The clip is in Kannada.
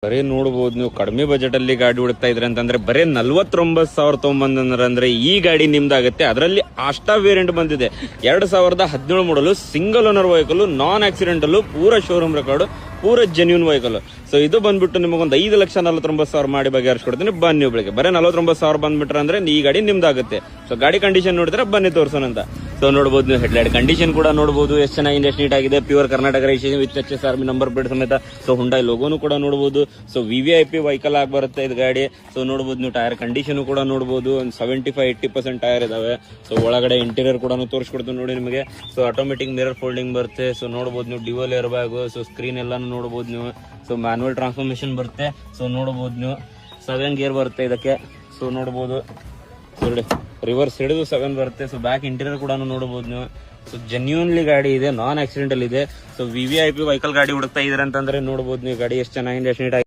ಬರೀ ನೋಡ್ಬೋದು ನೀವು ಕಡಿಮೆ ಬಜೆಟ್ ಅಲ್ಲಿ ಗಾಡಿ ಹುಡುಕ್ತಾ ಇದ್ರೆ ಅಂತಂದ್ರೆ ಬರೀ 49,000 ತಗೊಂಬಂದ್ರೆ ಈ ಗಾಡಿ ನಿಮ್ದಾಗುತ್ತೆ. ಅದರಲ್ಲಿ ಅಷ್ಟಾ ವೇರಿಯಂಟ್ ಬಂದಿದೆ. 2017 ಮಾಡಲು ಸಿಂಗಲ್ ಓನರ್ ವೆಹಿಕಲ್, ನಾನ್ ಆಕ್ಸಿಡೆಂಟಲ್, ಪೂರಾ ಶೋರೂಮ್ ರೆಕಾರ್ಡ್, ಪೂರಾ ಜೆನ್ಯೂನ್ ವೆಹಿಕಲ್. ಸೊ ಇದು ಬಂದ್ಬಿಟ್ಟು ನಿಮಗೊಂದು 5,49,000 ಮಾಡಿ ಬಗೆಹರಿಸ್ಕೊಡ್ತೀನಿ. ಬನ್ನಿ ಒಬ್ಳಿಗೆ ಬರೀ 49,000 ಬಂದ್ಬಿಟ್ರೆ ಅಂದ್ರೆ ಈ ಗಾಡಿ ನಿಮ್ದಾಗುತ್ತೆ. ಸೊ ಗಾಡಿ ಕಂಡೀಷನ್ ನೋಡಿದ್ರೆ ಬನ್ನಿ ತೋರ್ಸೋಣ ಅಂತ. ಸೊ ನೋಡಬಹುದು ನೀವು ಹೆಡ್ಲೈಟ್ ಕಂಡೀಷನ್ ಕೂಡ ನೋಡಬಹುದು, ಎಷ್ಟು ಚೆನ್ನಾಗಿದೆ, ಎಷ್ಟು ನೀಟ್ ಆಗಿದೆ. Pure Karnataka registration with HSRB number plate ಸಮೇತ. ಸೊ ಹುಂಡೈ ಲೋಗೋನು ಕೂಡ ನೋಡಬಹುದು. ಸೊ VVIP ವೆಹಿಕಲ್ ಆಗಿ ಬರುತ್ತೆ ಇದು ಗಾಡಿ. ಸೊ ನೋಡಬಹುದು ನೀವು ಟೈರ್ ಕಂಡೀಷನ್ ಕೂಡ ನೋಡಬಹುದು. ಒಂದು 75-80% ಟೈರ್ ಇದಾವೆ. ಸೊ ಒಳಗಡೆ ಇಂಟೀರಿಯರ್ ಕೂಡ ತೋರಿಸ್ಕೊಡ್ತೀನಿ ನೋಡಿ ನಿಮಗೆ. ಸೊ ಆಟೋಮೆಟಿಕ್ ಮಿರರ್ ಫೋಲ್ಡಿಂಗ್ ಬರುತ್ತೆ. ಸೊ ನೋಡಬಹುದು ನೀವು dual air bag. So screen ಎಲ್ಲಾನು ನೋಡಬಹುದು ನೀವು. ಸೊ ಮ್ಯಾನುವಲ್ ಟ್ರಾನ್ಸ್ಫಾರ್ಮೇಶನ್ ಬರುತ್ತೆ. ಸೊ ನೋಡಬಹುದು ನೀವು 7 ಗೇರ್ ಬರುತ್ತೆ ಇದಕ್ಕೆ. ಸೊ ನೋಡಬಹುದು ರಿವರ್ಸ್ ಹಿಡಿದು 7 ಬರುತ್ತೆ. ಸೊ ಬ್ಯಾಕ್ ಇಂಟೀರಿಯರ್ ಕೂಡ ನೋಡಬಹುದು ನೀವು. ಸೊ ಜೆನ್ಯೂನ್ಲಿ ಗಾಡಿ ಇದೆ, ನಾನ್ ಆಕ್ಸಿಡೆಂಟಲ್ ಇದೆ. ಸೊ VVIP ವೆಹಿಕಲ್ ಗಾಡಿ ಹುಡುಕ್ತಾ ಇದ್ರೆ ಅಂತಂದ್ರೆ ನೋಡಬಹುದು ನೀವು ಗಾಡಿ ಎಷ್ಟು ಚೆನ್ನಾಗಿದೆ, ಎಷ್ಟು ನೀಟ್ ಆಗಿದೆ.